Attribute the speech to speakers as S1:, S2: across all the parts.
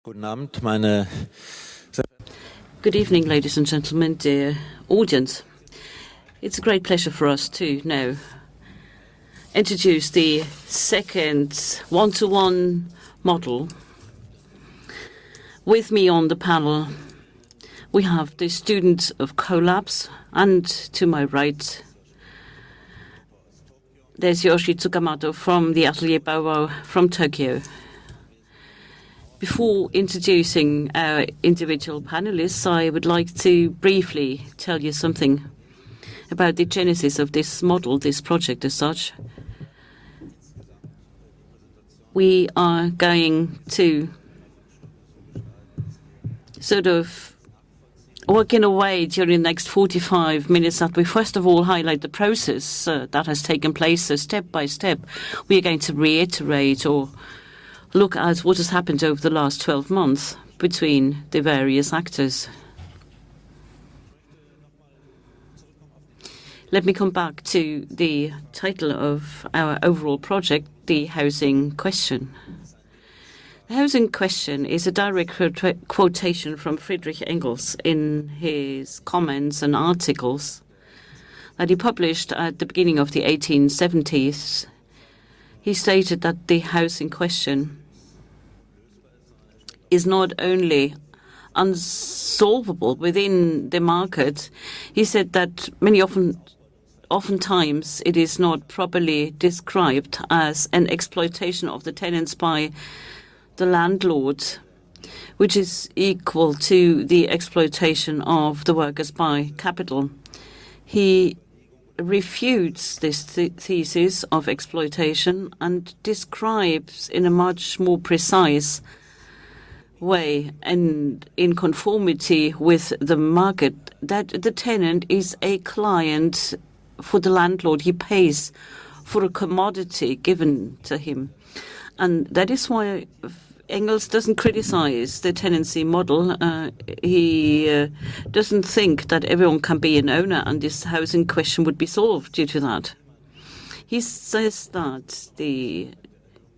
S1: Guten Abend, meine
S2: Good evening, ladies and gentlemen, dear audience. It's a great pleasure for us to now introduce the second one-to-one model. With me on the panel, we have the students of Kolabs, and to my right, there's Yoshi Tsukamoto from the Atelier Bow-Wow from Tokyo. Before introducing our individual panelists, I would like to briefly tell you something about the genesis of this model, this project as such. We are going to sort of work in a way during the next 45 minutes that we first of all highlight the process that has taken place. So step by step, we are going to reiterate or look at what has happened over the last 12 months between the various actors. Let me come back to the title of our overall project, The Housing Question. The housing question is a direct quotation from Friedrich Engels in his comments and articles that he published at the beginning of the 1870s. He stated that the housing question is not only unsolvable within the market. He said that oftentimes it is not properly described as an exploitation of the tenants by the landlord, which is equal to the exploitation of the workers by capital. He refutes this thesis of exploitation and describes in a much more precise way and in conformity with the market that the tenant is a client for the landlord. He pays for a commodity given to him. And that is why Engels doesn't criticize the tenancy model. He doesn't think that everyone can be an owner and this housing question would be solved due to that. He says that the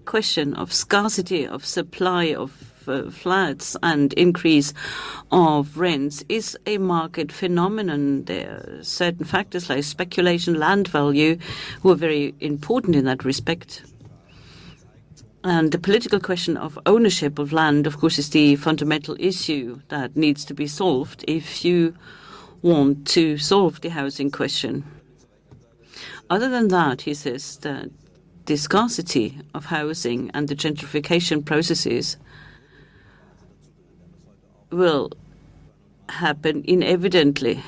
S2: question of scarcity of supply of flats and increase of rents is a market phenomenon. There are certain factors like speculation, land value, who are very important in that respect. And the political question of ownership of land, of course, is the fundamental issue that needs to be solved if you want to solve the housing question. Other than that, he says that the scarcity of housing and the gentrification processes will happen inevitably.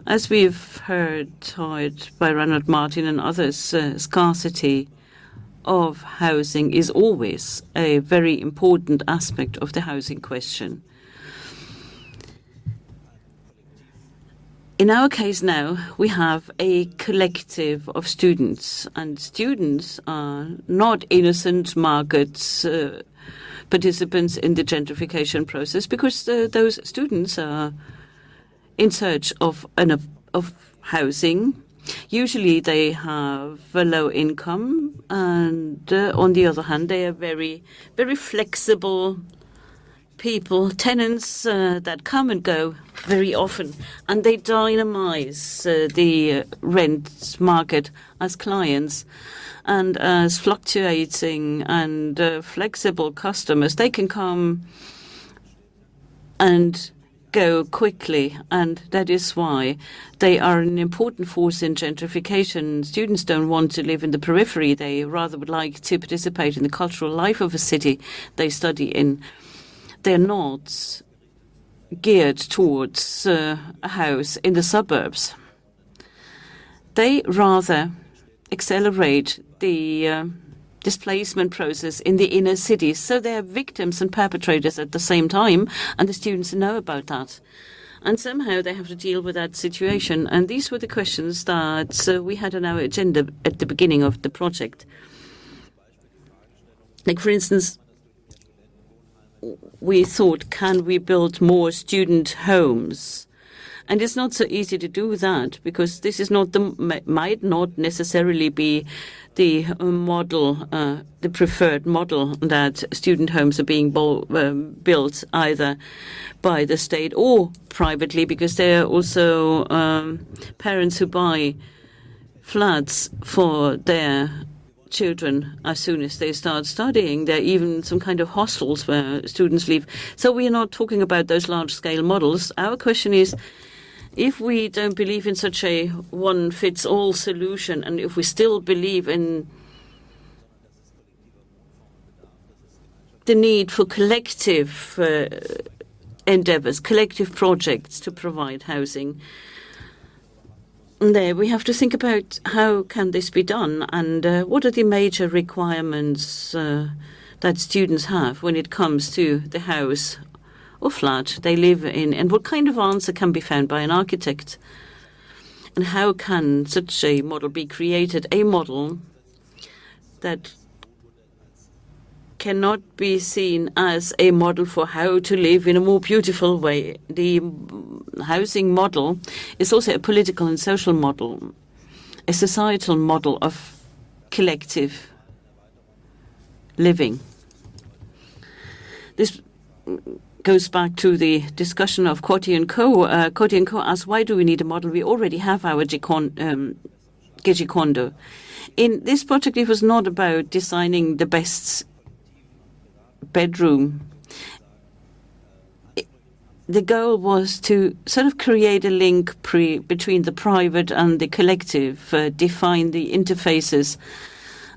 S2: As we've heard by Reinhard Martin and others, scarcity of housing is always a very important aspect of the housing question. In our case now, we have a collective of students, and students are not innocent markets participants in the gentrification process, because those students are in search of housing. Usually they have a low income, and on the other hand, they are very, very flexible people, tenants that come and go very often, and they dynamize the rent market as clients. And as fluctuating and flexible customers, they can come and go quickly, and that is why they are an important force in gentrification. Students don't want to live in the periphery. They rather would like to participate in the cultural life of a city they study in. They're not geared towards a house in the suburbs. They rather accelerate the displacement process in the inner cities. So they're victims and perpetrators at the same time, and the students know about that. And somehow they have to deal with that situation. And these were the questions that we had on our agenda at the beginning of the project. Like, for instance, we thought, can we build more student homes? And it's not so easy to do that, because this is not might not necessarily be the model, the preferred model that student homes are being built either by the state or privately, because there are also parents who buy flats for their children as soon as they start studying. There are even some kind of hostels where students live. So we are not talking about those large-scale models. Our question is, if we don't believe in such a one-fits-all solution, and if we still believe in the need for collective endeavors, collective projects to provide housing, there we have to think about how can this be done, and what are the major requirements that students have when it comes to the house or flat they live in, and what kind of answer can be found by an architect, and how can such a model be created, a model that cannot be seen as a model for how to live in a more beautiful way. The housing model is also a political and social model, a societal model of collective living. This goes back to the discussion of Coty and Co. Coty and Co. asked, why do we need a model? We already have our Gijikondo. In this project, it was not about designing the best bedroom. The goal was to sort of create a link between the private and the collective, define the interfaces,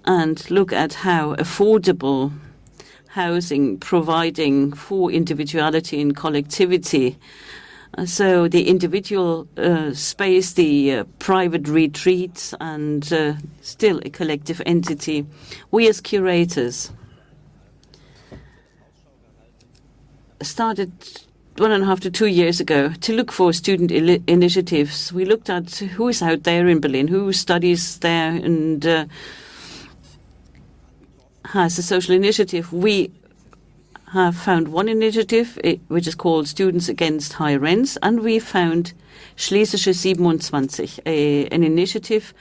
S2: and look at how affordable housing providing for individuality and collectivity. So the individual space, the private retreat, and still a collective entity. We as curators started 1.5 to 2 years ago to look for student initiatives. We looked at who is out there in Berlin, who studies there and has a social initiative. We have found one initiative, which is called Students Against High Rents, and we found Schlesische 27, an initiative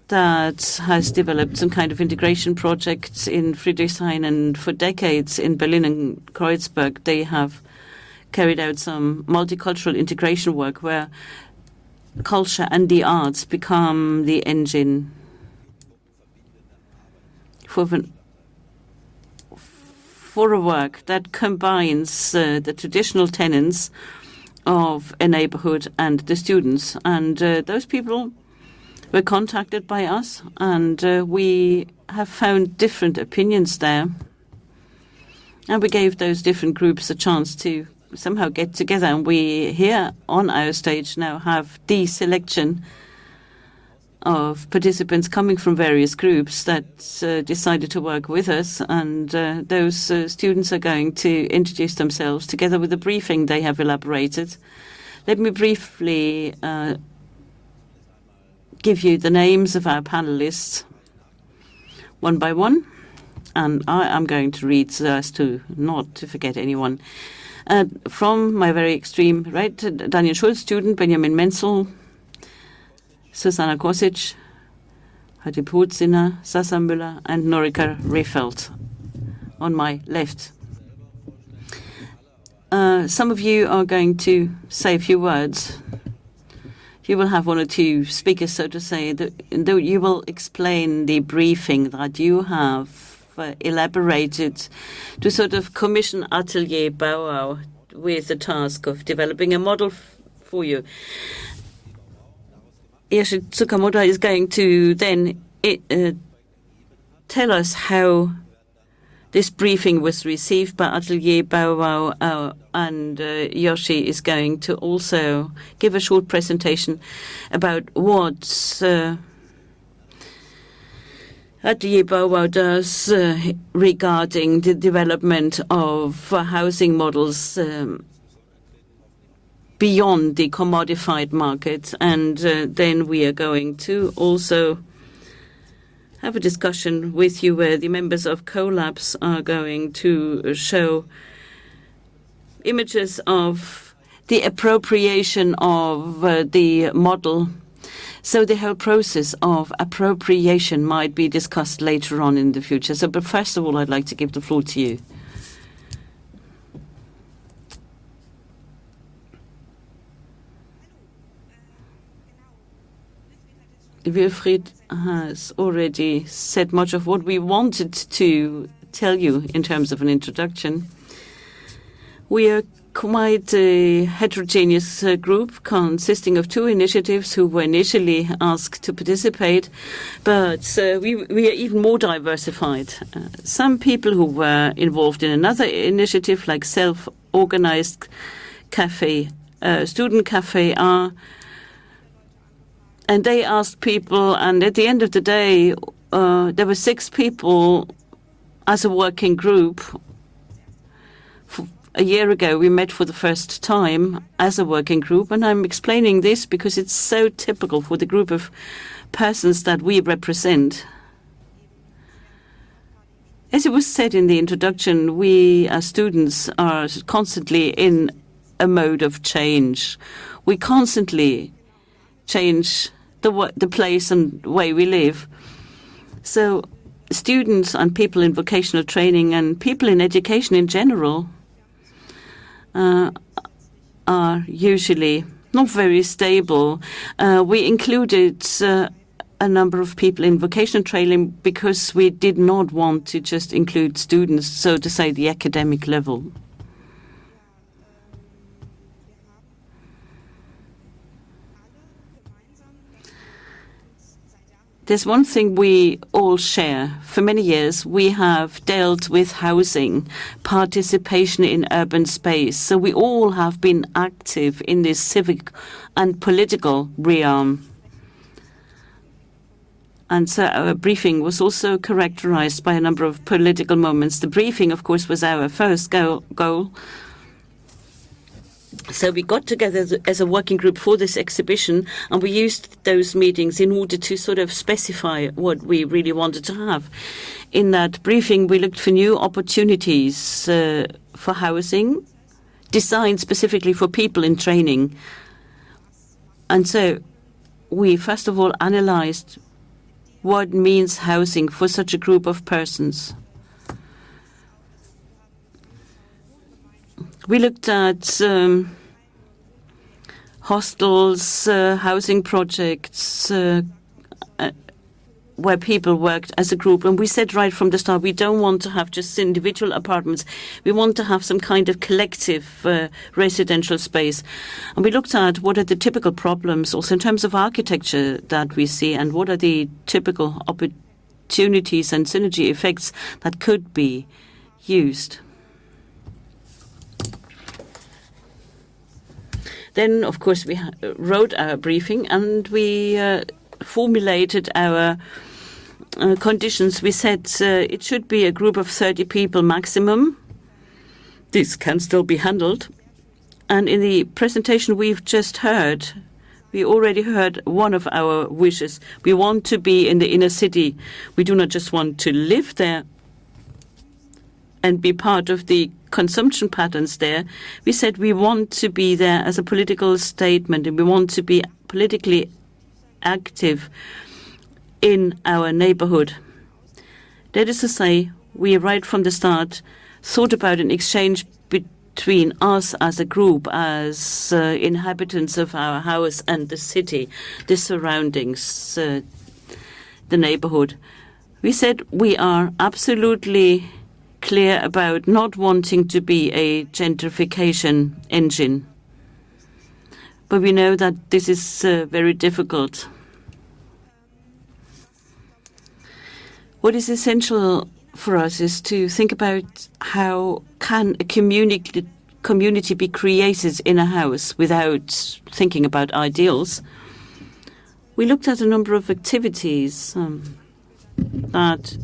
S2: that has developed some kind of integration projects in Friedrichshain, and for decades in Berlin and Kreuzberg they have carried out some multicultural integration work where culture and the arts become the engine for a work that combines the traditional tenets of a neighborhood and the students. And those people were contacted by us, and we have found different opinions there. And we gave those different groups a chance to somehow get together. And we here on our stage now have the selection of participants coming from various groups that decided to work with us. And those students are going to introduce themselves together with a briefing they have elaborated. Let me briefly give you the names of our panelists one by one, and I am going to read so as to not to forget anyone. From my very extreme right, Daniel Schulz, student, Benjamin Menzel, Susanna Kosic, Hadi Putziner, Sasa Müller, and Norika Rehfeldt on my left. Some of you are going to say a few words. You will have one or two speakers, so to say, that you will explain the briefing that you have elaborated to sort of commission Atelier Bow-Wow with the task of developing a model for you. Yoshi Tsukamoto is going to then tell us how this briefing was received by Atelier Bow-Wow, and Yoshi is going to also give a short presentation about what Atelier Bow-Wow does regarding the development of housing models beyond the commodified market. And then we are going to also have a discussion with you where the members of Kolabs are going to show images of the appropriation of the model. So the whole process of appropriation might be discussed later on in the future. So, but first of all, I'd like to give the floor to you. Wilfried has already said much of what we wanted to tell you in terms of an introduction. We are quite a heterogeneous group consisting of 2 initiatives who were initially asked to participate, but we are even more diversified. Some people who were involved in another initiative, like self-organized cafe, student cafe, and they asked people, and at the end of the day, there were 6 people as a working group. A year ago, we met for the first time as a working group, and I'm explaining this because it's so typical for the group of persons that we represent. As it was said in the introduction, we as students are constantly in a mode of change. We constantly change the place and way we live. So students and people in vocational training and people in education in general are usually not very stable. We included a number of people in vocational training because we did not want to just include students, so to say, the academic level. There's one thing we all share. For many years, we have dealt with housing, participation in urban space. So we all have been active in this civic and political realm. And so our briefing was also characterized by a number of political moments. The briefing, of course, was our first goal. So we got together as a working group for this exhibition, and we used those meetings in order to sort of specify what we really wanted to have. In that briefing, we looked for new opportunities for housing, designed specifically for people in training. And so we, first of all, analyzed what means housing for such a group of persons. We looked at hostels, housing projects, where people worked as a group. And we said right from the start, we don't want to have just individual apartments. We want to have some kind of collective residential space. And we looked at what are the typical problems, also in terms of architecture, that we see, and what are the typical opportunities and synergy effects that could be used. Then, of course, we wrote our briefing and we formulated our conditions. We said it should be a group of 30 people maximum. This can still be handled. And in the presentation we've just heard, we already heard one of our wishes. We want to be in the inner city. We do not just want to live there and be part of the consumption patterns there. We said we want to be there as a political statement, and we want to be politically active in our neighborhood. That is to say, we right from the start thought about an exchange between us as a group, as inhabitants of our house and the city, the surroundings, the neighborhood. We said we are absolutely clear about not wanting to be a gentrification engine. But we know that this is very difficult. What is essential for us is to think about how can a community be created in a house without thinking about ideals. We looked at a number of activities that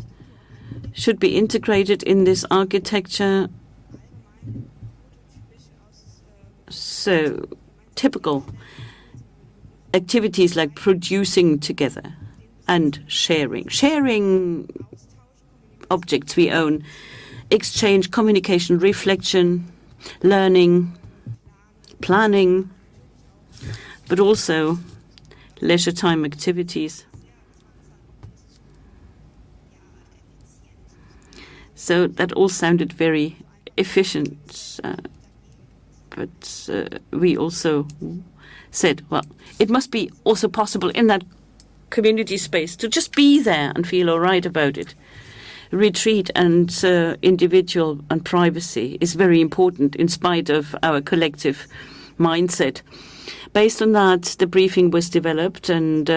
S2: should be integrated in this architecture. So typical activities like producing together and sharing objects we own, exchange, communication, reflection, learning, planning, but also leisure time activities. So that all sounded very efficient, but we also said, well, it must be also possible in that community space to just be there and feel all right about it. Retreat and individual and privacy is very important in spite of our collective mindset. Based on that, the briefing was developed, and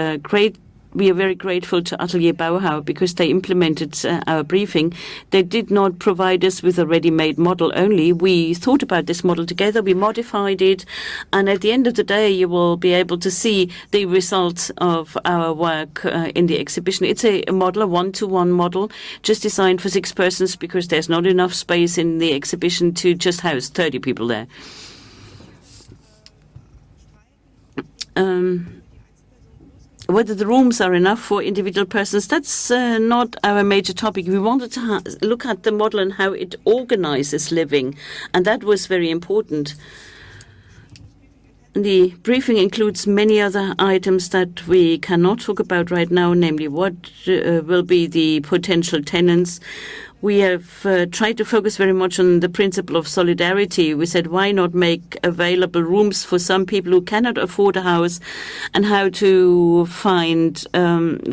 S2: we are very grateful to Atelier Bow-Wow because they implemented our briefing. They did not provide us with a ready-made model only. We thought about this model together, we modified it, and at the end of the day you will be able to see the results of our work in the exhibition. It's a model, a one-to-one model, just designed for 6 persons because there's not enough space in the exhibition to just house 30 people there. Whether the rooms are enough for individual persons, that's not our major topic. We wanted to look at the model and how it organizes living, and that was very important. The briefing includes many other items that we cannot talk about right now, namely what will be the potential tenants. We have tried to focus very much on the principle of solidarity. We said, why not make available rooms for some people who cannot afford a house, and how to find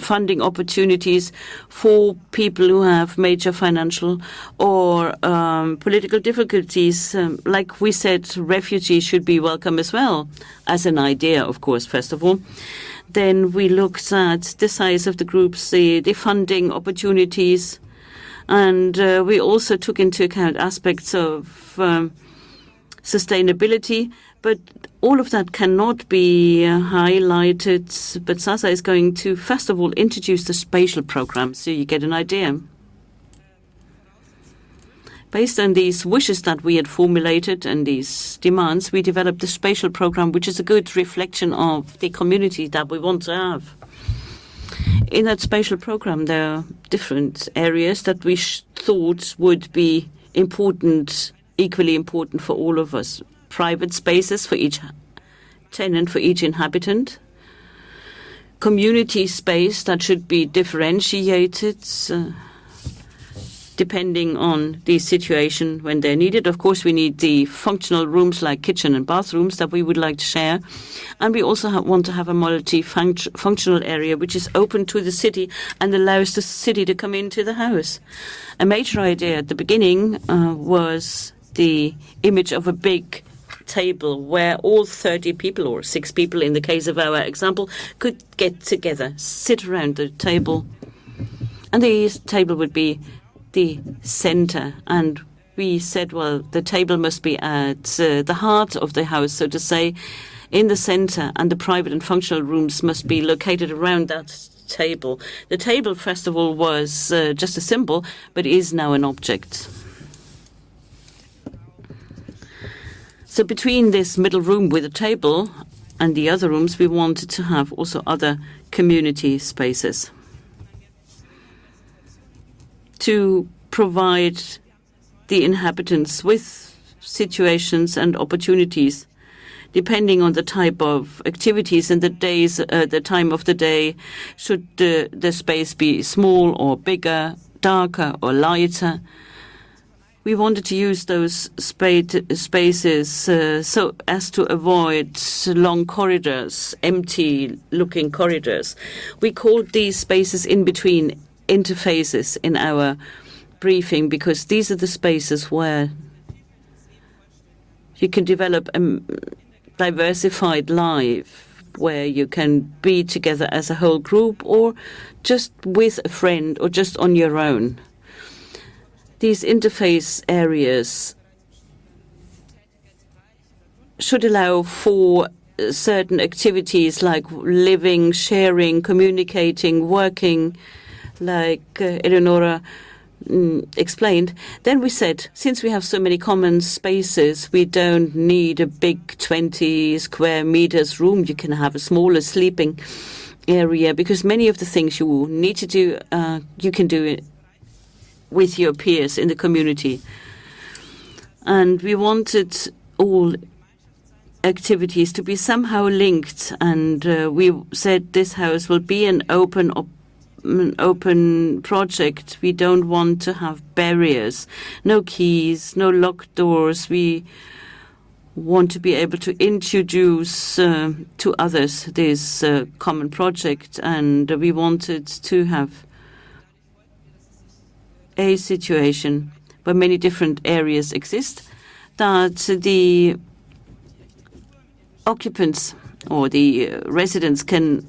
S2: funding opportunities for people who have major financial or political difficulties. Like we said, refugees should be welcome as well, as an idea, of course, first of all. Then we looked at the size of the groups, the funding opportunities, and we also took into account aspects of sustainability, but all of that cannot be highlighted. But Sasa is going to, first of all, introduce the Spatial Program, so you get an idea. Based on these wishes that we had formulated and these demands, we developed the Spatial Program, which is a good reflection of the community that we want to have. In that Spatial Program, there are different areas that we thought would be important, equally important for all of us. Private spaces for each tenant, for each inhabitant. Community space that should be differentiated depending on the situation when they're needed. Of course, we need the functional rooms like kitchen and bathrooms that we would like to share. And we also want to have a multi-functional area which is open to the city and allows the city to come into the house. A major idea at the beginning was the image of a big table where all 30 people, or 6 people in the case of our example, could get together, sit around the table. And the table would be the center, and we said, well, the table must be at the heart of the house, so to say, in the center, and the private and functional rooms must be located around that table. The table, first of all, was just a symbol, but is now an object. So between this middle room with a table and the other rooms, we wanted to have also other community spaces to provide the inhabitants with situations and opportunities depending on the type of activities and the time of the day. Should the space be small or bigger, darker or lighter? We wanted to use those spaces so as to avoid long corridors, empty-looking corridors. We called these spaces in between interfaces in our briefing because these are the spaces where you can develop a diversified life, where you can be together as a whole group or just with a friend or just on your own. These interface areas should allow for certain activities like living, sharing, communicating, working, like Eleonora explained. Then we said, since we have so many common spaces, we don't need a big 20 square meters room. You can have a smaller sleeping area because many of the things you need to do, you can do it with your peers in the community. And we wanted all activities to be somehow linked, and we said this house will be an open project. We don't want to have barriers, no keys, no locked doors. We want to be able to introduce to others this common project, and we wanted to have a situation where many different areas exist, that the occupants or the residents can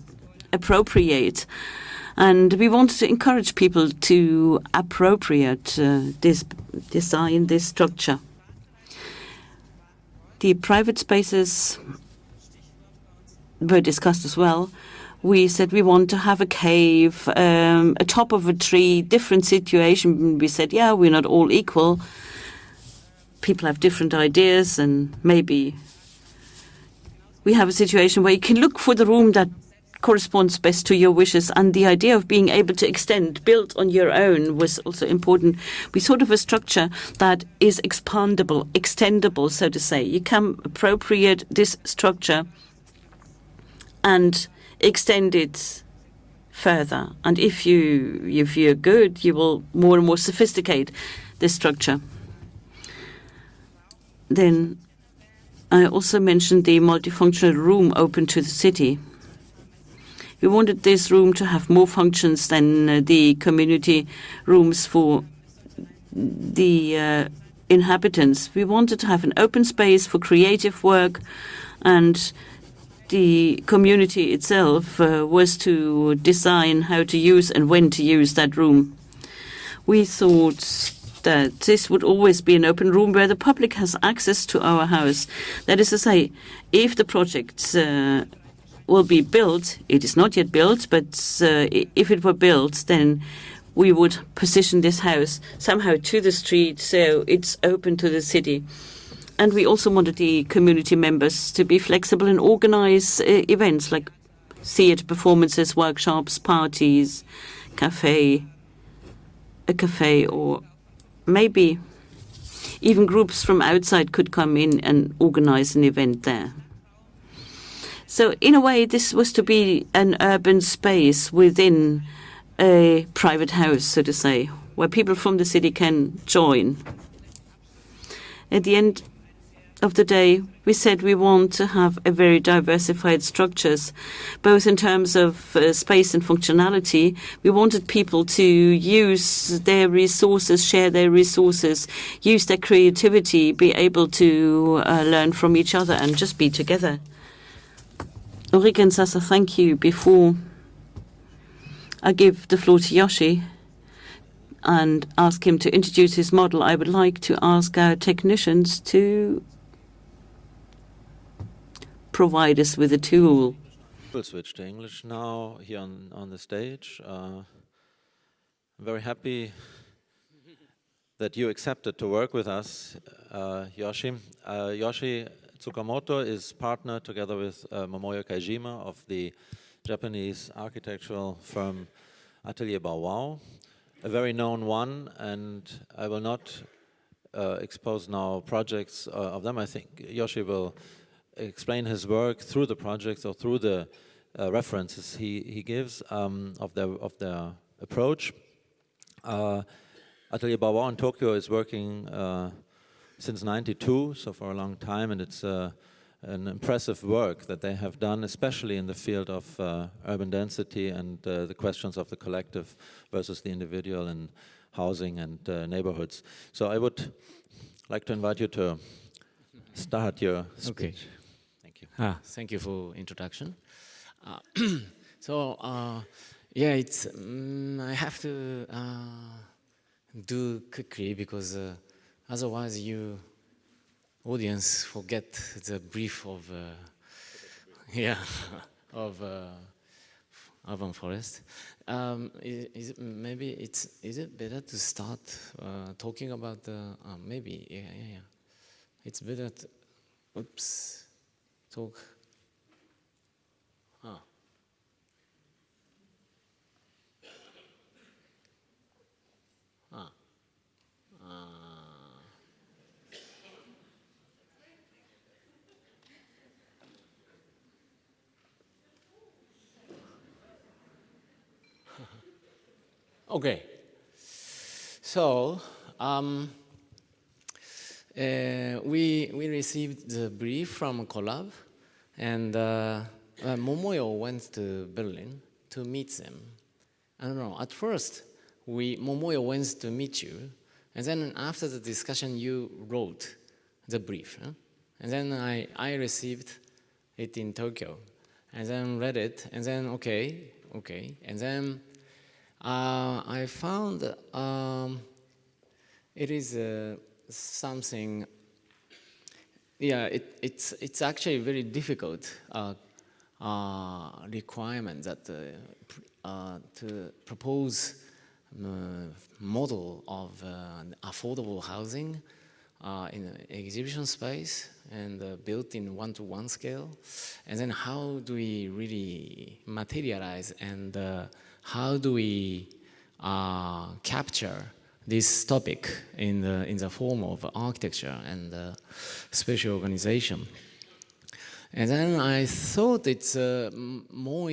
S2: appropriate. And we wanted to encourage people to appropriate this design, this structure. The private spaces were discussed as well. We said we want to have a cave, atop of a tree, different situation. We said, yeah, we're not all equal. People have different ideas, and maybe we have a situation where you can look for the room that corresponds best to your wishes. And the idea of being able to extend, build on your own, was also important. We thought of a structure that is expandable, extendable, so to say. You can appropriate this structure and extend it further. And if you're good, you will more and more sophisticate this structure. Then I also mentioned the multifunctional room open to the city. We wanted this room to have more functions than the community rooms for the inhabitants. We wanted to have an open space for creative work, and the community itself was to design how to use and when to use that room. We thought that this would always be an open room where the public has access to our house. That is to say, if the project will be built, it is not yet built, but if it were built, then we would position this house somehow to the street, so it's open to the city. And we also wanted the community members to be flexible and organize events like theater performances, workshops, parties, a cafe, or maybe even groups from outside could come in and organize an event there. So in a way, this was to be an urban space within a private house, so to say, where people from the city can join. At the end of the day, we said we want to have a very diversified structures, both in terms of space and functionality. We wanted people to use their resources, share their resources, use their creativity, be able to learn from each other and just be together. Ulrike and Sasa, thank you. Before I give the floor to Yoshi and ask him to introduce his model, I would like to ask our technicians to provide us with a tool.
S1: We'll switch to English now here on the stage. I'm very happy that you accepted to work with us, Yoshi. Yoshi Tsukamoto is partner together with Momoyo Kaijima of the Japanese architectural firm Atelier Bow-Wow, a very known one, and I will not expose now projects of them. I think Yoshi will explain his work through the projects or through the references he gives of their approach. Atelier Bow-Wow in Tokyo is working since '92, so for a long time, and it's an impressive work that they have done, especially in the field of urban density and the questions of the collective versus the individual in housing and neighborhoods. So I would like to invite you to start your speech.
S3: Okay.
S1: Thank you.
S3: Thank you for introduction. Yeah, it's I have to do quickly because otherwise you audience forget the brief of of urban forest. Is it better to start talking about the maybe it's better to talk. Okay. So we received the brief from Kolab, and Momoyo went to Berlin to meet them. I don't know. At first, Momoyo went to meet you, and then after the discussion, you wrote the brief, huh? And then I received it in Tokyo, and then read it, and then okay, and then I found it is something. Yeah, it's actually very difficult requirement that to propose model of affordable housing in an exhibition space and built in one-to-one scale, and then how do we really materialize and how do we capture this topic in the form of architecture and spatial organization. And then I thought it's more,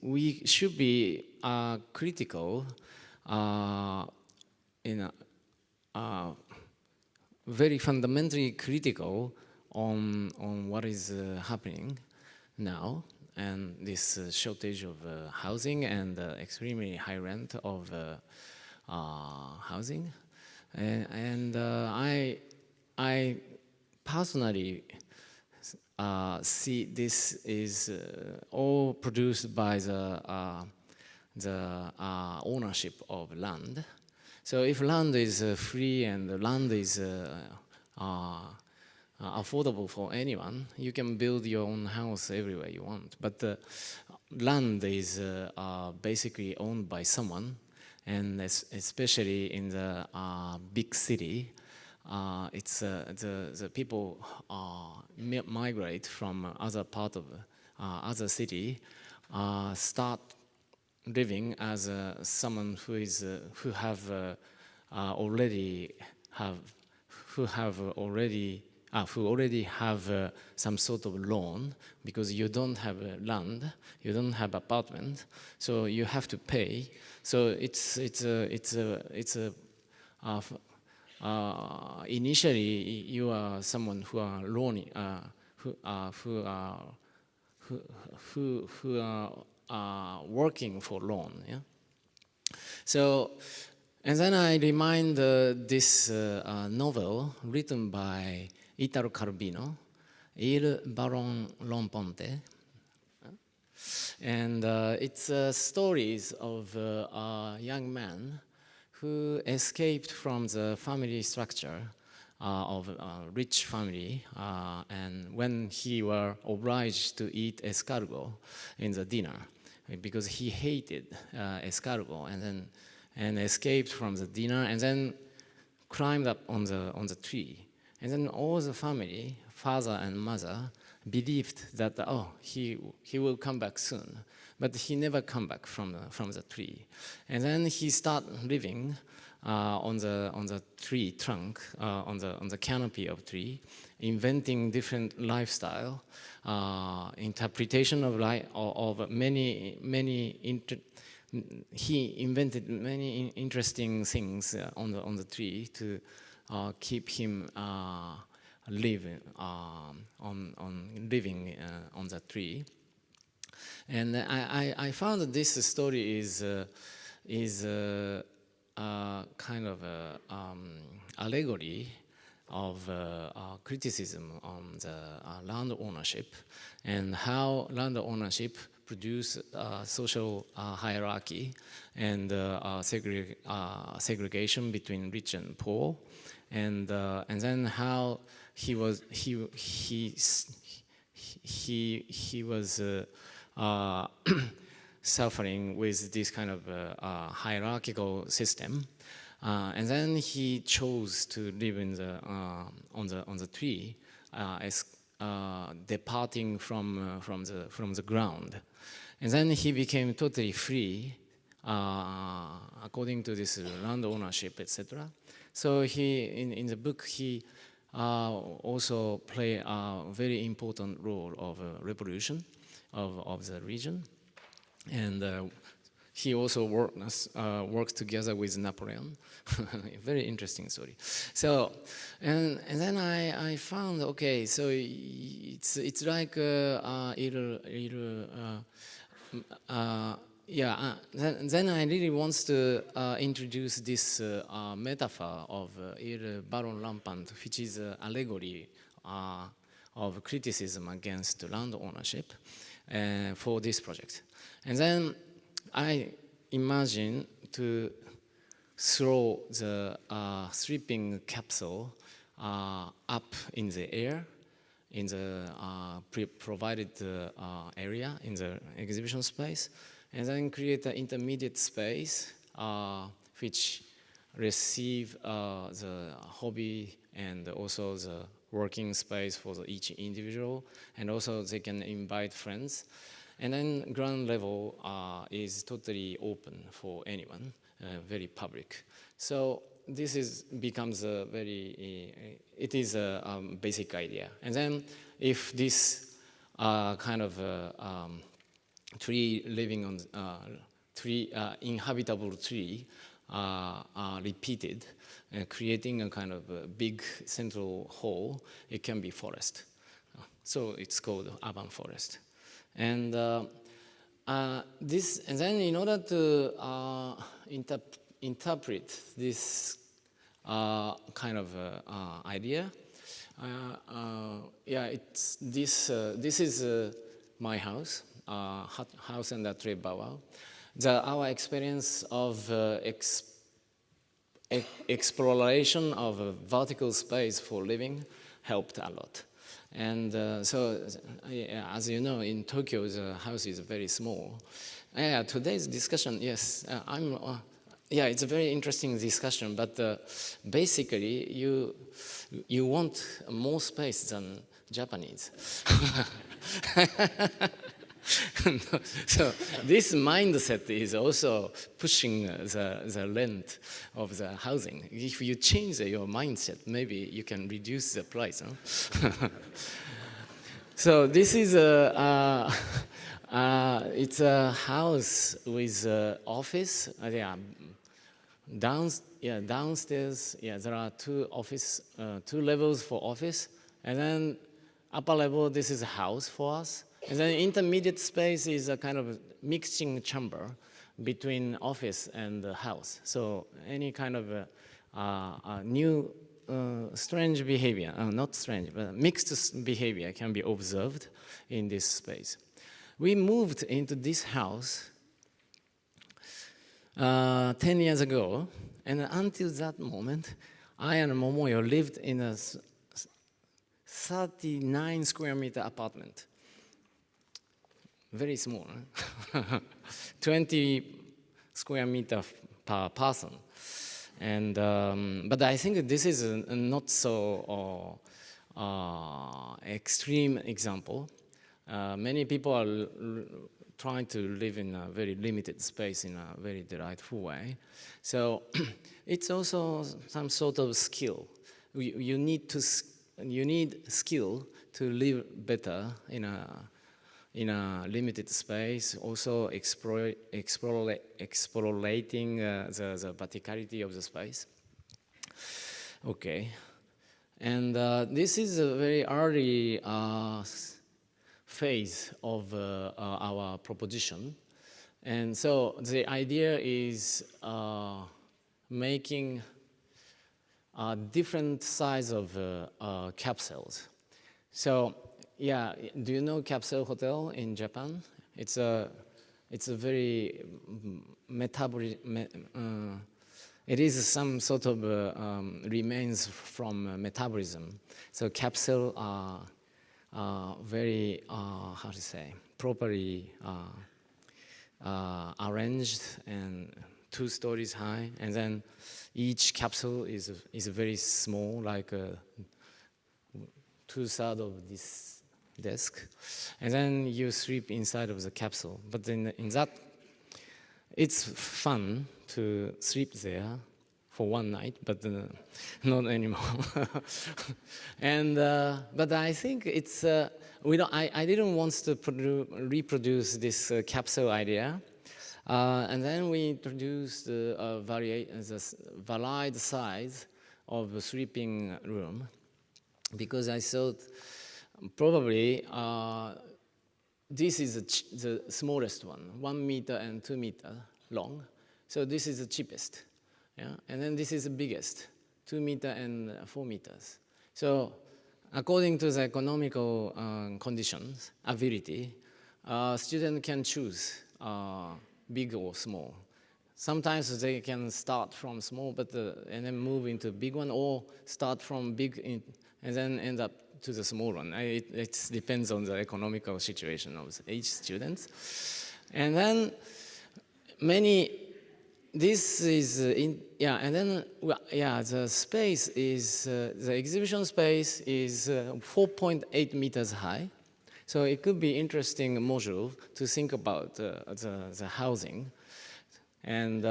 S3: we should be critical very fundamentally critical on what is happening now, and this shortage of housing and extremely high rent of housing, and I personally see this is all produced by the ownership of land. So if land is free and the land is affordable for anyone, you can build your own house everywhere you want. But land is basically owned by someone, and especially in the big city, it's the people migrate from other part of other city, start living as someone who is who already have some sort of loan, because you don't have land, you don't have apartment, so you have to pay. So it's initially you are someone who are loaning, who are working for loan. Yeah. So, and then I remind this novel written by Italo Calvino, Il Baron Lomponte, and it's stories of a young man who escaped from the family structure of a rich family, and when he were obliged to eat escargot in the dinner, because he hated escargot, and escaped from the dinner, and then climbed up on the tree, and then all the family, father and mother, believed that he will come back soon, but he never come back from the tree, and then he start living on the tree trunk, on the canopy of tree, inventing different lifestyle, interpretation of life, of he invented many interesting things on the tree to keep him living on the tree. And I found that this story is kind of a allegory of criticism on the land ownership, and how land ownership produce social hierarchy and segregation between rich and poor, and then how he was suffering with this kind of hierarchical system, and then he chose to live in on the tree, departing from the ground, and then he became totally free according to this land ownership, etc. So he in the book he also play a very important role of revolution of the region. And he also worked together with Napoleon. Very interesting story. So, and then I found, okay, so it's like then I really want to introduce this metaphor of Il Baron Rampant, which is an allegory of criticism against land ownership for this project. And then I imagine to throw the sleeping capsule up in the air in the provided area in the exhibition space, and then create an intermediate space which receive the hobby and also the working space for each individual, and also they can invite friends. And then ground level is totally open for anyone, very public. So this becomes a it is a basic idea. And then if this kind of tree living on inhabitable tree are repeated, creating a kind of a big central hall, it can be forest. So it's called urban forest. And and then in order to interpret this kind of idea, this is my house, house and Atelier Bow-Wow. Our experience of exploration of a vertical space for living helped a lot. And so, as you know, in Tokyo, the house is very small. Today's discussion, yes, it's a very interesting discussion, but basically, you want more space than Japanese. So this mindset is also pushing the rent of the housing. If you change your mindset, maybe you can reduce the price. Huh? So this is it's a house with office. Downstairs. There are two levels for office, and then upper level. This is a house for us. And then intermediate space is a kind of mixing chamber between office and the house. So any kind of new strange behavior, not strange, but mixed behavior can be observed in this space. We moved into this house 10 years ago, and until that moment, I and Momoyo lived in a 39 square meter apartment. Very small, 20 square meter per person. And, but I think this is a not so extreme example. Many people are trying to live in a very limited space in a very delightful way. So it's also some sort of skill. You need skill to live better in a limited space, also explorating the verticality of the space. Okay. And this is a very early phase of our proposition. And so the idea is making different size of capsules. So, do you know capsule hotel in Japan? It's a very it is some sort of remains from metabolism. So capsule are very how to say, properly arranged and 2 stories high, and then each capsule is very small, like 2/3 of this desk, and then you sleep inside of the capsule. But in that, it's fun to sleep there for one night, but not anymore. And but I think it's I didn't want to reproduce this capsule idea. And then we introduced the varied size of the sleeping room, because I thought probably this is the smallest one, 1 meter and 2 meter long. So this is the cheapest. Yeah? And then this is the biggest, 2 meter and 4 meters. So according to the economical conditions, ability, student can choose big or small. Sometimes they can start from small, and then move into big one, or start from big and then end up to the small one. It depends on the economical situation of each student. And then this is, the space is, the exhibition space is 4.8 meters high. So it could be interesting module to think about the housing. And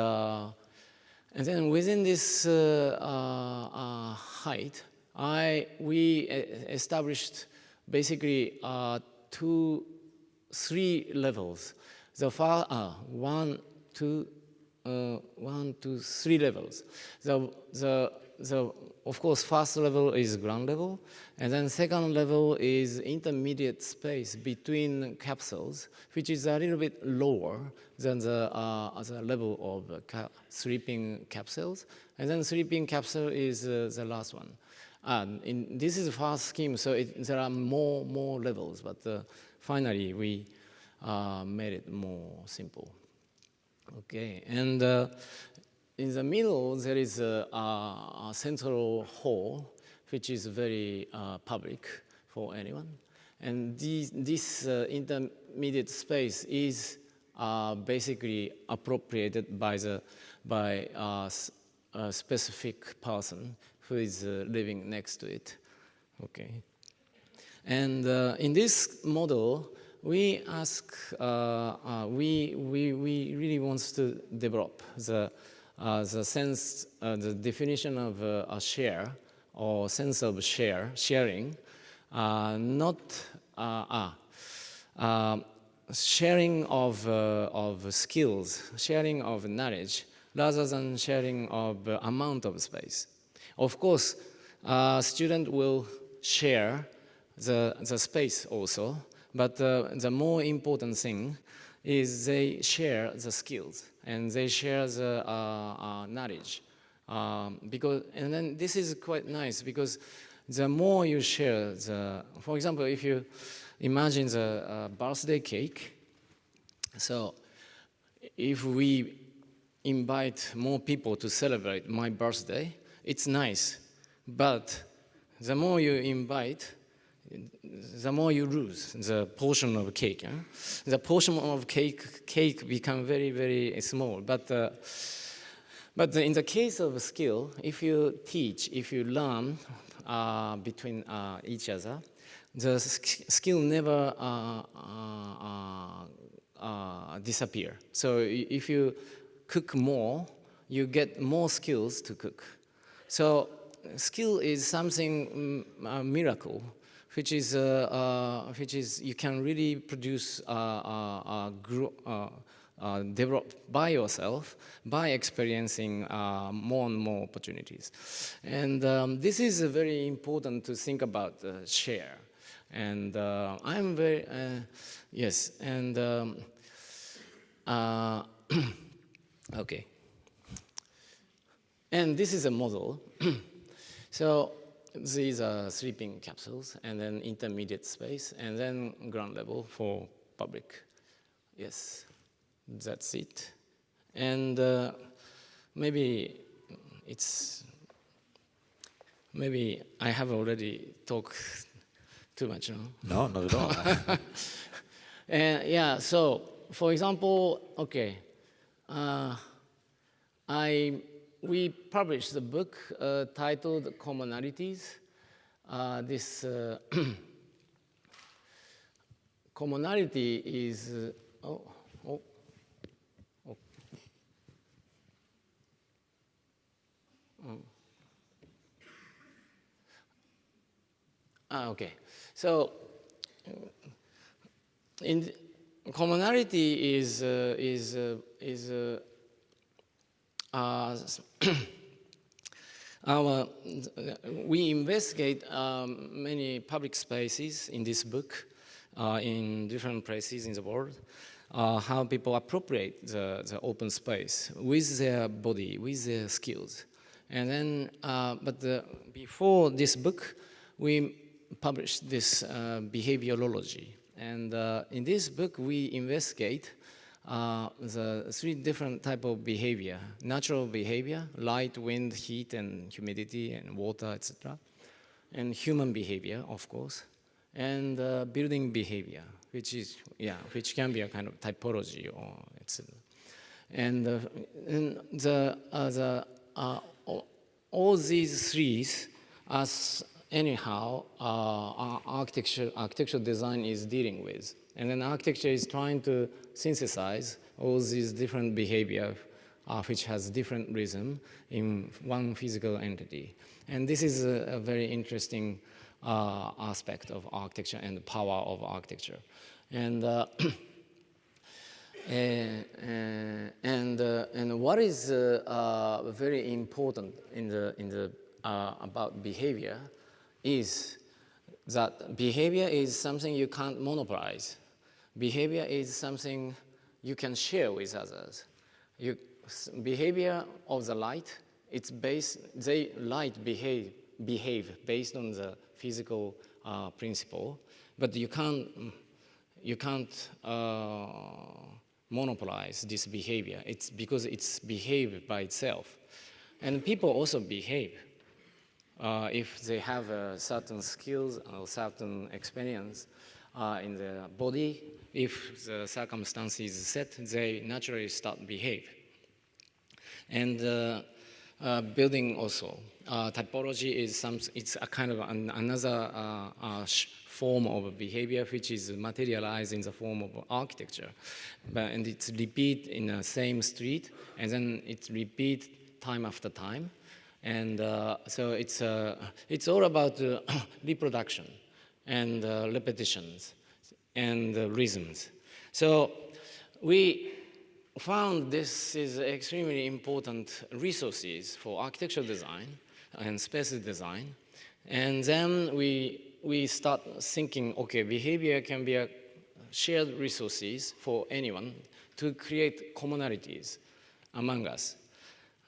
S3: then within this height, we established basically 3 levels. The 1, 2, 3 levels. Of course, first level is ground level, and then second level is intermediate space between capsules, which is a little bit lower than the level of sleeping capsules. And then sleeping capsule is the last one. This is the first scheme, so there are more levels, but finally we made it more simple. Okay, and in the middle there is a central hall, which is very public for anyone. And this intermediate space is basically appropriated by a specific person who is living next to it. Okay, and in this model, we ask, we really want to develop the sense, the definition of a share or sense of sharing, not sharing of skills, sharing of knowledge, rather than sharing of amount of space. Of course, student will share the space also, but the more important thing is they share the skills and they share the knowledge. And then this is quite nice, because the more you share, for example, if you imagine the birthday cake, so if we invite more people to celebrate my birthday, it's nice, but the more you invite, the more you lose the portion of cake. Huh? The portion of cake become very, very small. But in the case of skill, if you teach, if you learn between each other, the skill never disappear. So if you cook more, you get more skills to cook. So skill is something miracle, which is you can really produce, develop by yourself by experiencing more and more opportunities. And this is very important to think about share. And I'm very, yes, and okay. And this is a model. So these are sleeping capsules, and then intermediate space, and then ground level for public. Yes, that's it. And maybe I have already talked too much, no?
S1: No, not at all.
S3: And yeah, so for example, okay, we published the book titled Commonalities. This commonality is, okay. So, commonality is is we investigate many public spaces in this book in different places in the world, how people appropriate the open space with their body, with their skills. And then, before this book, we published this behaviorology. And in this book, we investigate the 3 different types of behavior: natural behavior, light, wind, heat, and humidity, and water, etc. And human behavior, of course, and building behavior, which can be a kind of typology or etc. And all these 3 as anyhow architectural design is dealing with. And then architecture is trying to synthesize all these different behavior which has different rhythm in one physical entity. And this is a very interesting aspect of architecture and the power of architecture. And and what is very important in the about behavior is that behavior is something you can't monopolize. Behavior is something you can share with others. Behavior of the light, it's based, light behave based on the physical principle, but you can't monopolize this behavior. It's because it's behaved by itself. And people also behave. If they have certain skills or certain experience in their body, if the circumstance is set, they naturally start behave. And building also. Typology is it's a kind of another form of behavior which is materialized in the form of architecture. And it's repeat in the same street, and then it's repeat time after time. And so it's all about reproduction and repetitions and rhythms. So we found this is extremely important resources for architectural design and space design. And then we start thinking, okay, behavior can be a shared resources for anyone to create commonalities among us.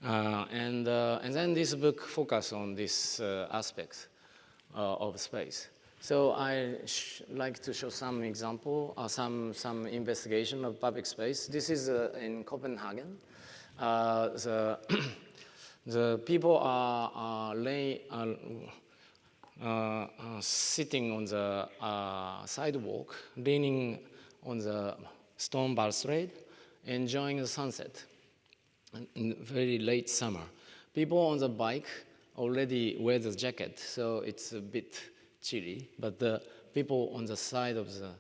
S3: And then this book focuses on this aspect of space. So I like to show some example, some investigation of public space. This is in Copenhagen. The people are sitting on the sidewalk, leaning on the stone balustrade, enjoying the sunset in very late summer. People on the bike already wear the jacket, so it's a bit chilly, but the people on the side of the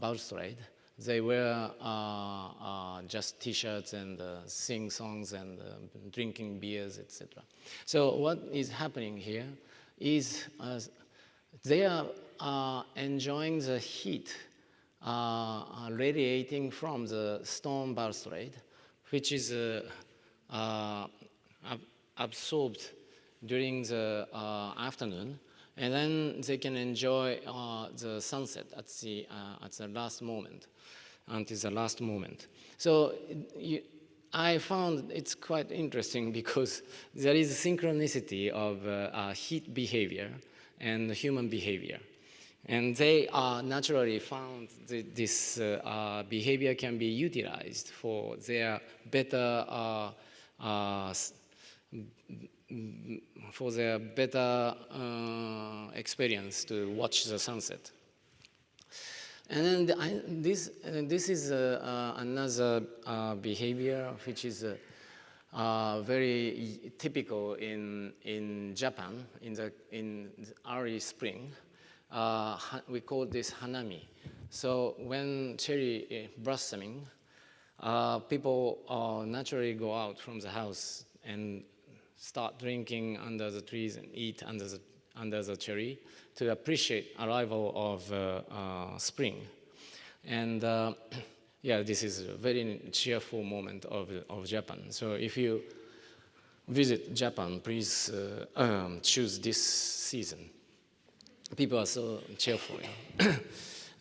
S3: balustrade, they wear just t-shirts and sing songs and drinking beers, etc. So what is happening here is they are enjoying the heat radiating from the stone balustrade, which is absorbed during the afternoon, and then they can enjoy the sunset at the last moment, until the last moment. So I found it's quite interesting because there is a synchronicity of heat behavior and human behavior. And they naturally found that this behavior can be utilized for their better experience to watch the sunset. And then this is another behavior which is very typical in Japan in the early spring. We call this hanami. So when cherry blossoming, people naturally go out from the house and start drinking under the trees and eat under the cherry to appreciate arrival of spring. And yeah, this is a very cheerful moment of Japan. So if you visit Japan, please choose this season. People are so cheerful. Yeah?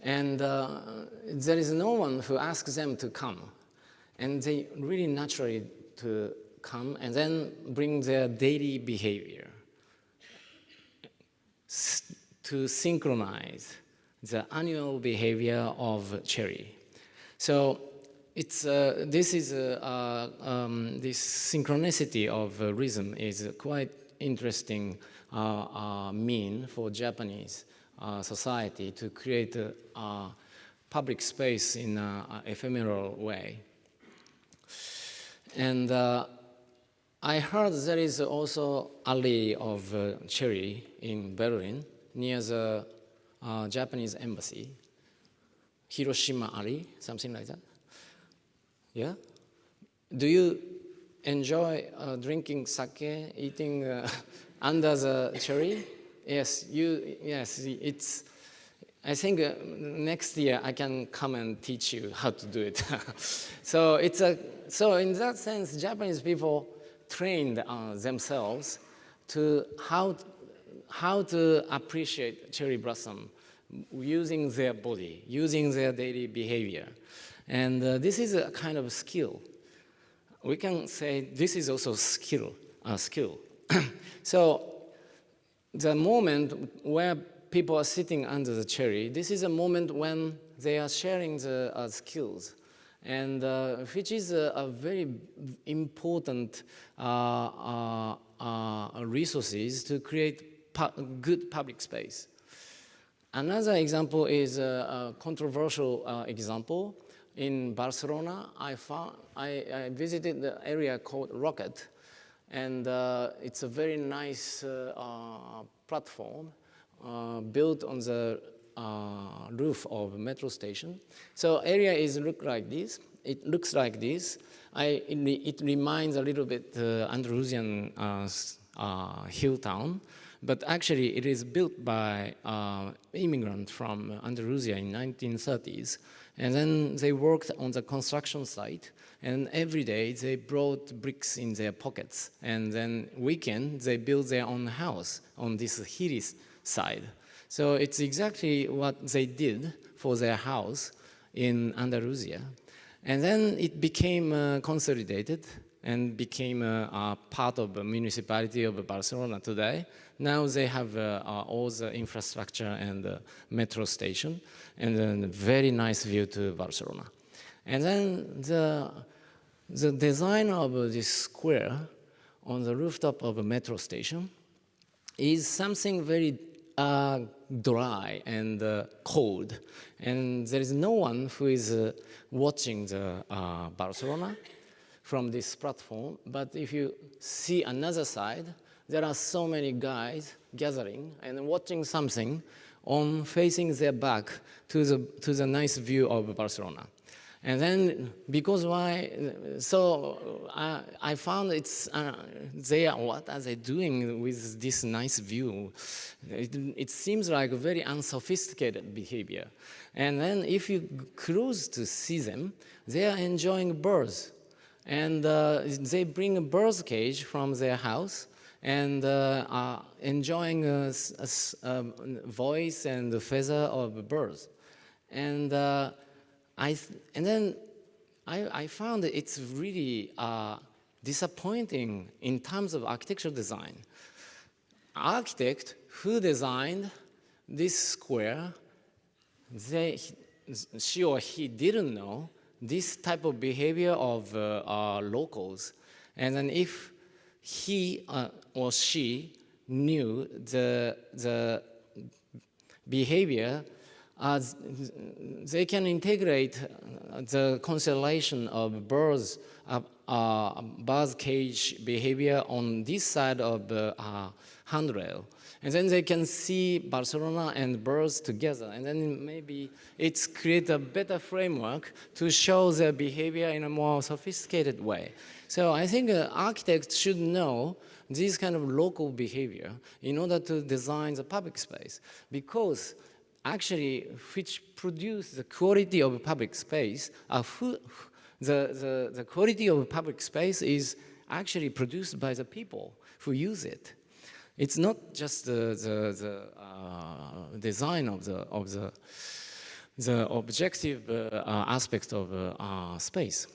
S3: And there is no one who asks them to come. And they really naturally to come and then bring their daily behavior to synchronize the annual behavior of cherry. So it's, this synchronicity of rhythm is quite interesting mean for Japanese society to create a public space in an ephemeral way. And I heard there is also alley of cherry in Berlin near the Japanese embassy. Hiroshima alley, something like that. Yeah? Do you enjoy drinking sake, eating under the cherry? Yes, it's, I think next year I can come and teach you how to do it. So so in that sense, Japanese people trained themselves to how to appreciate cherry blossom using their body, using their daily behavior. And this is a kind of skill. We can say this is also skill. So the moment where people are sitting under the cherry, this is a moment when they are sharing the skills, and which is a very important resources to create good public space. Another example is a controversial example. In Barcelona, I visited the area called Rocket, and it's a very nice platform built on the roof of a metro station. So area looks like this. It looks like this. It reminds a little bit Andalusian hill town, but actually it is built by immigrants from Andalusia in 1930s. And then they worked on the construction site, and every day they brought bricks in their pockets. And then weekend, they built their own house on this hilly side. So it's exactly what they did for their house in Andalusia. And then it became consolidated and became a part of the municipality of Barcelona today. Now they have all the infrastructure and the metro station, and then a very nice view to Barcelona. And then the design of this square on the rooftop of a metro station is something very dry and cold. And there is no one who is watching the Barcelona from this platform. But if you see another side, there are so many guys gathering and watching something on facing their back to the nice view of Barcelona. And then, because why? So I found it's, what are they doing with this nice view? It seems like a very unsophisticated behavior. And then if you cruise to see them, they are enjoying birds. And they bring a bird cage from their house and are enjoying a voice and the feather of birds. And then I found that it's really disappointing in terms of architectural design. Architect who designed this square, she or he didn't know this type of behavior of locals. And then if he or she knew the behavior, they can integrate the constellation of birds cage behavior on this side of the handrail. And then they can see Barcelona and birds together. And then maybe it's create a better framework to show their behavior in a more sophisticated way. So I think architects should know this kind of local behavior in order to design the public space. Because actually which produce the quality of public space. The quality of public space is actually produced by the people who use it. It's not just the design of the objective aspect of space.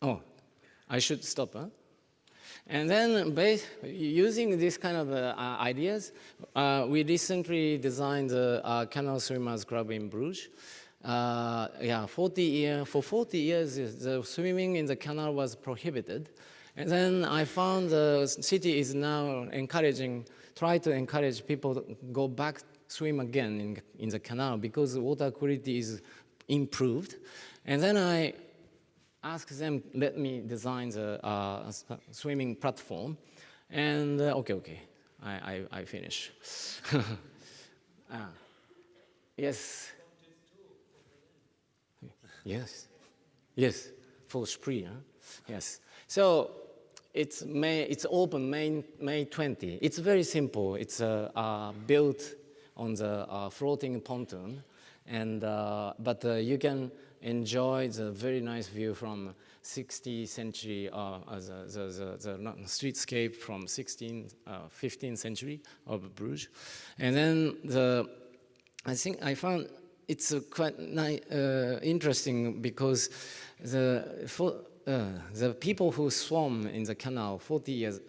S3: Oh, I should stop, huh? And then using this kind of ideas, we recently designed the Canal Swimmers Club in Bruges. For 40 years, the swimming in the canal was prohibited. And then I found the city is now try to encourage people to go back, swim again in the canal because the water quality is improved. And then I asked them, let me design the swimming platform. And okay, I finish. Yes. Yes, for Spree, huh? Yes. So it's open May 20. It's very simple. It's built on the floating pontoon, and but you can enjoy the very nice view from 16th century, the streetscape from 15th century of Bruges. And then I think I found it's quite interesting because the people who swam in the canal 40 years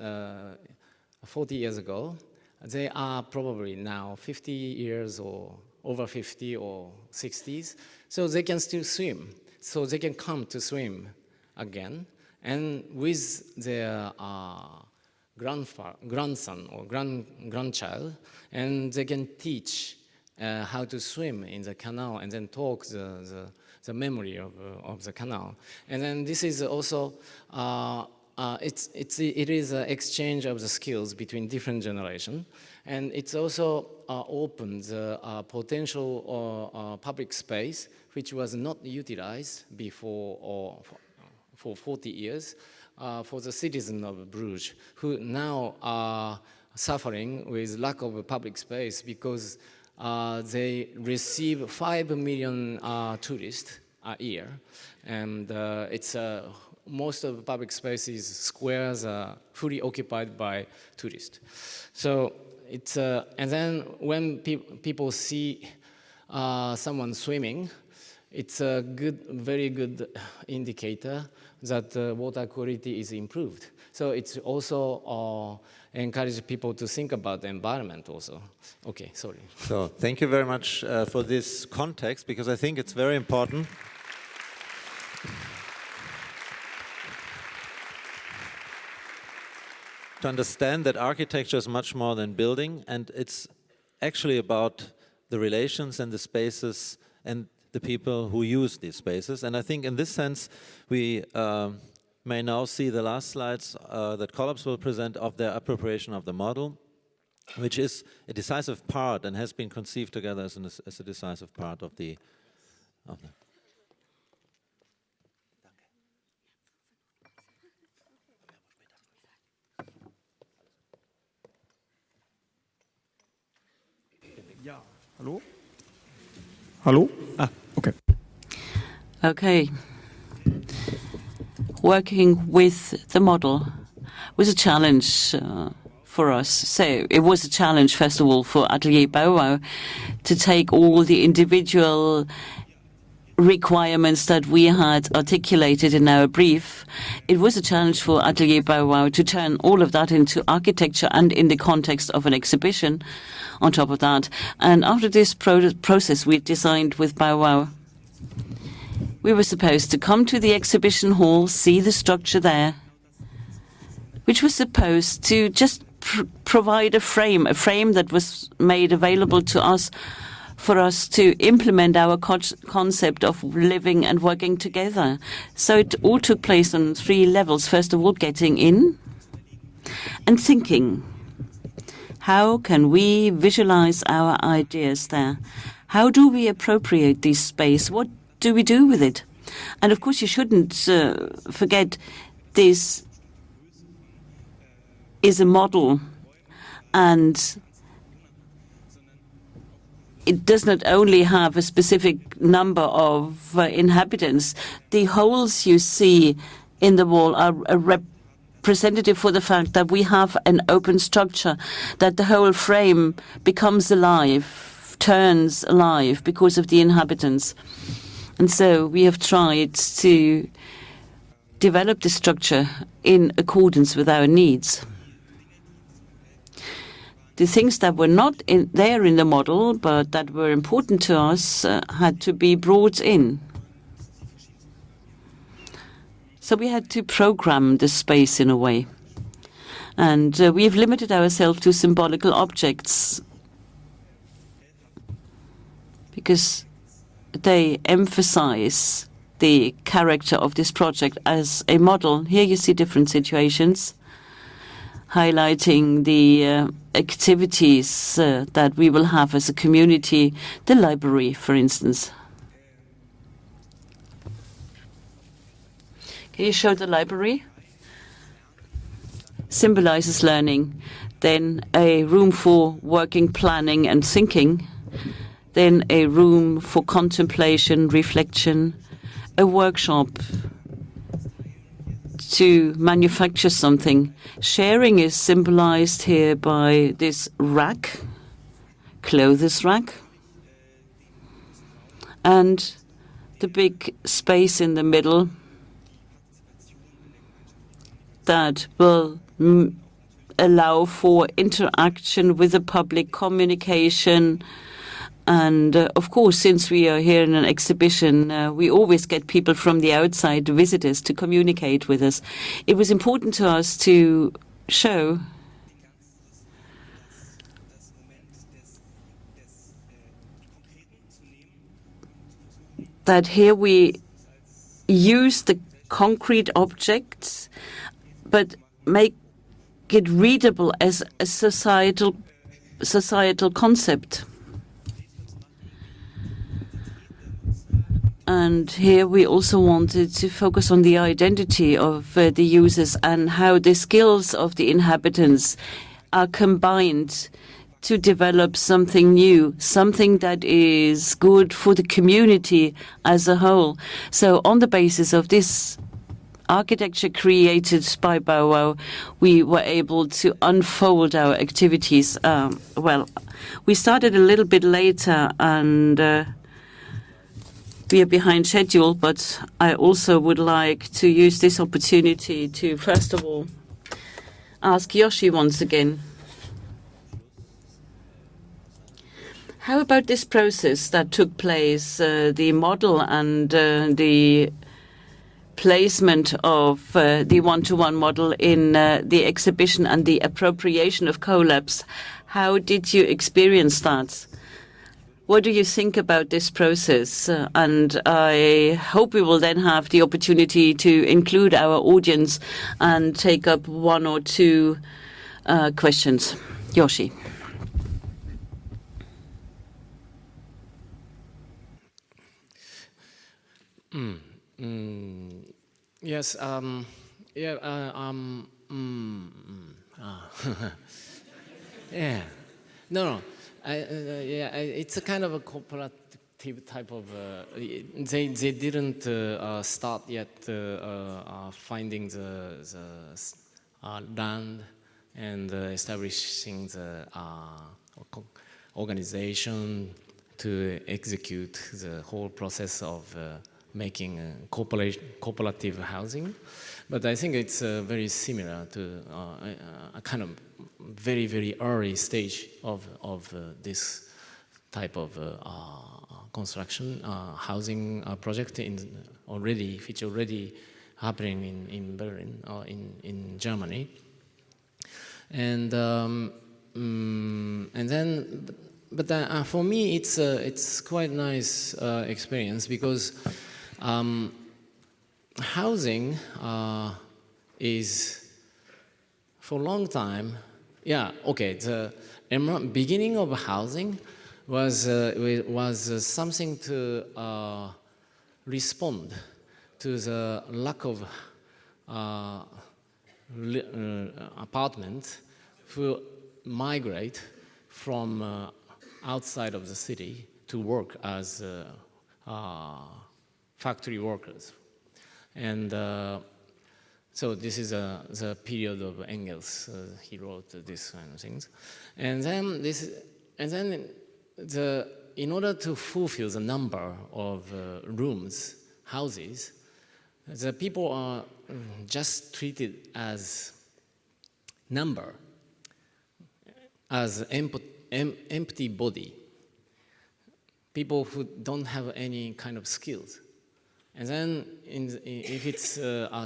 S3: ago, they are probably now 50 years or over 50 or 60s, so they can still swim. So they can come to swim again, and with their grandson or grandchild, and they can teach how to swim in the canal and then talk the memory of the canal. And then this is also, it is an exchange of the skills between different generations. And it's also opened the potential public space, which was not utilized before or for 40 years for the citizens of Bruges, who now are suffering with lack of public space because they receive 5 million tourists a year, and it's most of the public spaces, squares are fully occupied by tourists. So it's and then when people see someone swimming, it's a very good indicator that water quality is improved. So it's also encourage people to think about the environment also. Okay, sorry.
S1: So thank you very much for this context, because I think it's very important. To understand that architecture is much more than building, and it's actually about the relations and the spaces and the people who use these spaces. And I think in this sense, we may now see the last slides that Kolabs will present of their appropriation of the model, which is a decisive part and has been conceived together as a decisive part of the.
S4: Ja, hallo? Hallo? Ah, okay.
S2: Okay. Working with the model was a challenge for us. So it was a challenge, first of all, for Atelier Bow-Wow to take all the individual requirements that we had articulated in our brief. It was a challenge for Atelier Bow-Wow to turn all of that into architecture and in the context of an exhibition on top of that. And after this process we designed with Bow-Wow, we were supposed to come to the exhibition hall, see the structure there, which was supposed to just provide a frame that was made available to us for us to implement our concept of living and working together. So it all took place on 3 levels. First of all, getting in and thinking. How can we visualize our ideas there? How do we appropriate this space? What do we do with it? And of course, you shouldn't forget this is a model, and it does not only have a specific number of inhabitants. The holes you see in the wall are a representative for the fact that we have an open structure, that the whole frame becomes alive, turns alive because of the inhabitants. And so we have tried to develop the structure in accordance with our needs. The things that were not there in the model, but that were important to us, had to be brought in. So we had to program the space in a way. And we've limited ourselves to symbolical objects because they emphasize the character of this project as a model. Here you see different situations highlighting the activities that we will have as a community, the library, for instance. Can you show the library? Symbolizes learning. Then a room for working, planning, and thinking. Then a room for contemplation, reflection. A workshop to manufacture something. Sharing is symbolized here by this rack, clothes rack, and the big space in the middle that will allow for interaction with the public, communication. And of course, since we are here in an exhibition, we always get people from the outside, visitors, to communicate with us. It was important to us to show that here we use the concrete objects, but make it readable as a societal concept. And here we also wanted to focus on the identity of the users and how the skills of the inhabitants are combined to develop something new, something that is good for the community as a whole. So on the basis of this architecture created by Bow-Wow, we were able to unfold our activities. Well, we started a little bit later and we are behind schedule, but I also would like to use this opportunity to, first of all, ask Yoshi once again. How about this process that took place, the model and the placement of the one-to-one model in the exhibition and the appropriation of Kolabs? How did you experience that? What do you think about this process? And I hope we will then have the opportunity to include our audience and take up one or two questions. Yoshi.
S3: Yes. Yeah. No. It's a kind of a cooperative type of. They didn't start yet finding the land and establishing the organization to execute the whole process of making cooperative housing. But I think it's very similar to a kind of very, very early stage of this type of construction housing project which already happening in Berlin or in Germany. And then, but for me, it's quite a nice experience because housing is for a long time. Yeah, okay. The beginning of housing was something to respond to the lack of apartment who migrate from outside of the city to work as factory workers. And so this is the period of Engels. He wrote this kind of things. And then in order to fulfill the number of rooms, houses, the people are just treated as number, as empty body. People who don't have any kind of skills. And then if it's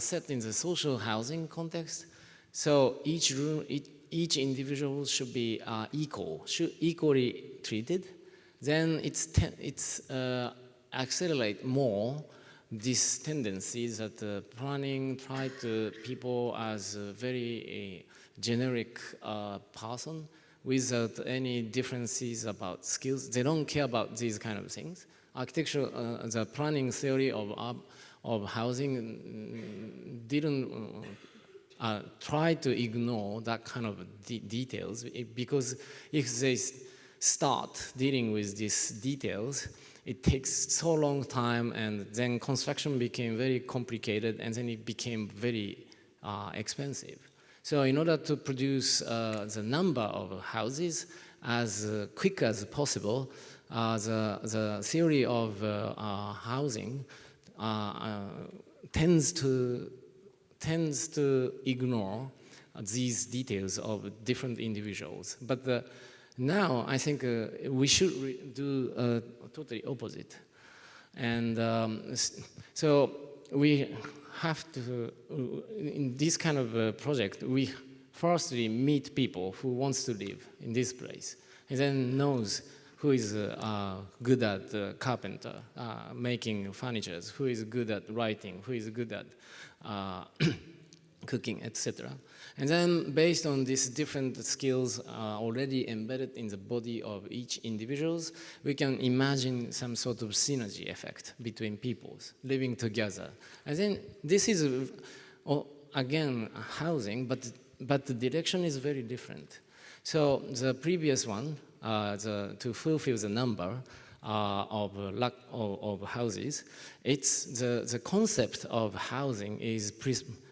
S3: set in the social housing context, so each room, each individual should be equally treated, then it's accelerate more this tendency that planning try to people as a very generic person without any differences about skills. They don't care about these kind of things. Architecture, the planning theory of housing didn't try to ignore that kind of details, because if they start dealing with these details, it takes so long time, and then construction became very complicated, and then it became very expensive. So in order to produce the number of houses as quick as possible, the theory of housing tends to ignore these details of different individuals. But now I think we should do totally opposite. And so we have to, in this kind of project, we firstly meet people who wants to live in this place, and then knows who is good at carpenter, making furniture, who is good at writing, who is good at cooking, etc. And then based on these different skills already embedded in the body of each individuals, we can imagine some sort of synergy effect between peoples living together. And then this is, again, housing, but the direction is very different. So the previous one, to fulfill the number of houses, it's the concept of housing is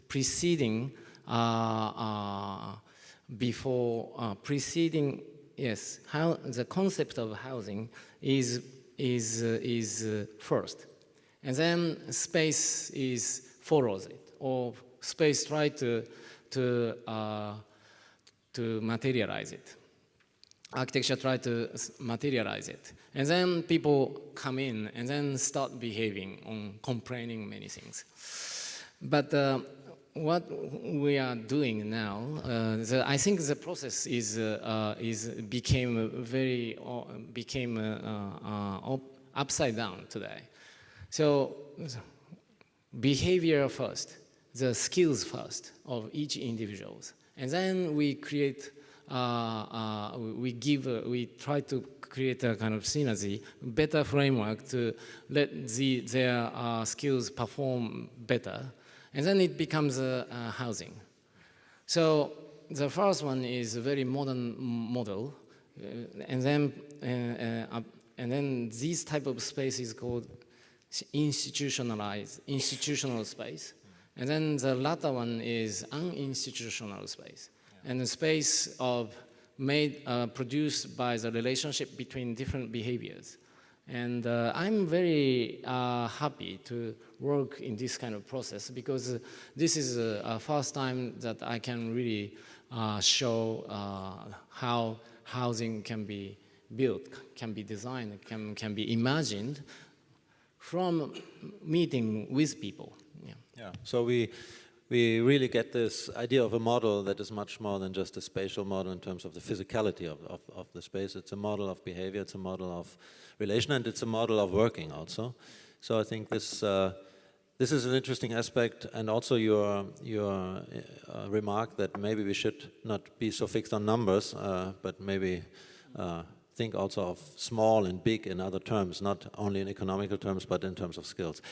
S3: preceding yes, how the concept of housing is first, and then space follows it, or space try to materialize it. Architecture try to materialize it, and then people come in and then start behaving on complaining many things. But what we are doing now, I think the process became upside down today. So behavior first, the skills first of each individuals, and then we create. We try to create a kind of synergy, better framework to let their skills perform better, and then it becomes housing. So the first one is a very modern model, and then this type of space is called institutional space, and then the latter one is uninstitutional space. And the space produced by the relationship between different behaviors. And I'm very happy to work in this kind of process, because this is the first time that I can really show how housing can be built, can be designed, can be imagined from meeting with people.
S1: Yeah. So we really get this idea of a model that is much more than just a spatial model in terms of the physicality of the space. It's a model of behavior, it's a model of relation, and it's a model of working also. So I think this is an interesting aspect, and also your remark that maybe we should not be so fixed on numbers, but maybe think also of small and big in other terms, not only in economical terms, but in terms of skills.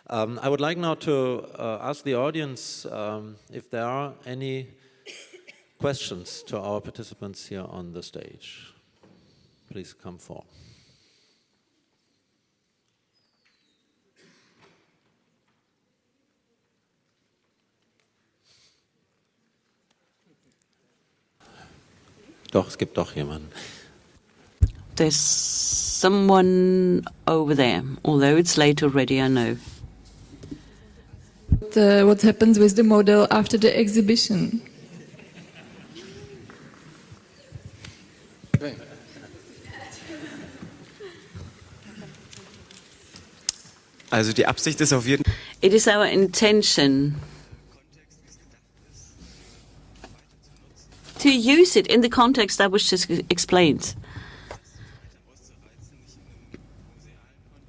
S1: I would like now to ask the audience if there are any questions to our participants here on the stage. please come forward. Doch, es gibt doch jemanden.
S2: There's someone over there, although it's late already, I know.
S5: What happens with the model after the exhibition?
S6: Also die Absicht ist auf jeden Fall.
S2: It is our intention to use it in the context that was just explained.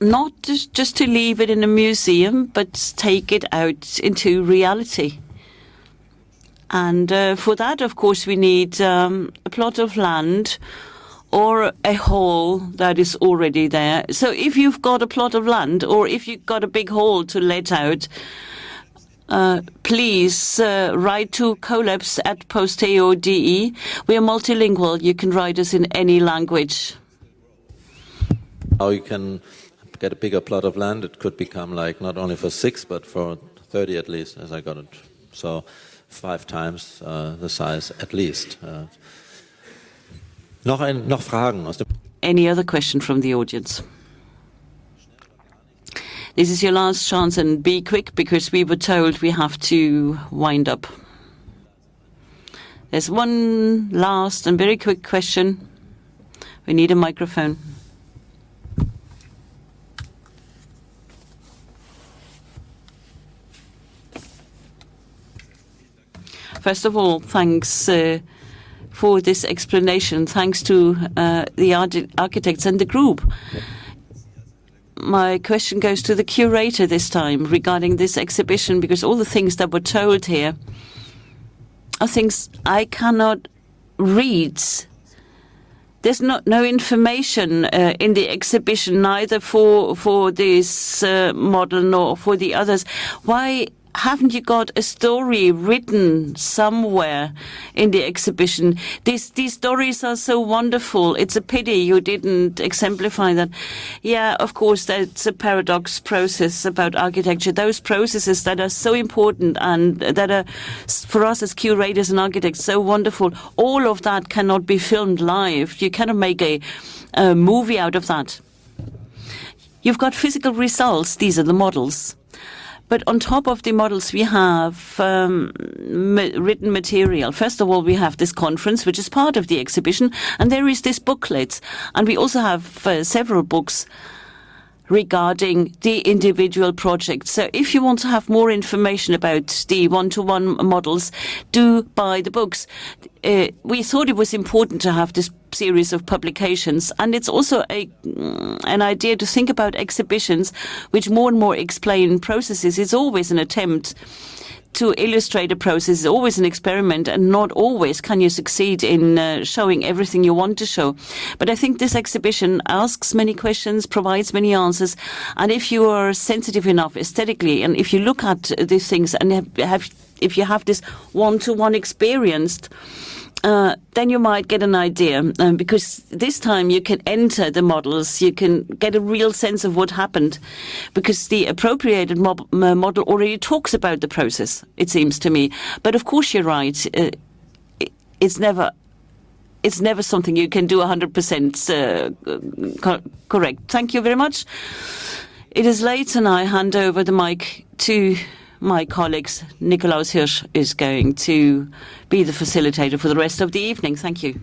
S2: Not just to leave it in a museum, but take it out into reality. And for that, of course, we need a plot of land or a hall that is already there. So if you've got a plot of land or if you've got a big hall to let out, please write to kolabs@posteo.de. We are multilingual. You can write us in any language.
S1: Now you can get a bigger plot of land. It could become like not only for 6, but for 30 at least, as I got it. So 5 times the size at least. Noch Fragen aus dem.
S2: Any other question from the audience? This is your last chance, and be quick because we were told we have to wind up. There's one last and very quick question. We need a microphone. First of all, thanks for this explanation. Thanks to the architects and the group. My question goes to the curator this time regarding this exhibition, because all the things that were told here are things I cannot read. There's no information in the exhibition, neither for this model nor for the others. Why haven't you got a story written somewhere in the exhibition? These stories are so wonderful. It's a pity you didn't exemplify that. Yeah, of course, that's a paradox process about architecture. Those processes that are so important and that are, for us as curators and architects, so wonderful. All of that cannot be filmed live. You cannot make a movie out of that. You've got physical results. These are the models. But on top of the models, we have written material. First of all, we have this conference, which is part of the exhibition, and there is this booklet. And we also have several books regarding the individual projects. So if you want to have more information about the one-to-one models, do buy the books. We thought it was important to have this series of publications, and it's also an idea to think about exhibitions which more and more explain processes. It's always an attempt to illustrate a process. It's always an experiment, and not always can you succeed in showing everything you want to show. But I think this exhibition asks many questions, provides many answers, and if you are sensitive enough aesthetically, and if you look at these things and if you have this one-to-one experience, then you might get an idea, because this time you can enter the models, you can get a real sense of what happened, because the appropriated model already talks about the process, it seems to me. But of course you're right, it's never something you can do 100% correct. Thank you very much. It is late and I hand over the mic to my colleagues. Nikolaus Hirsch is going to be the facilitator for the rest of the evening. Thank you.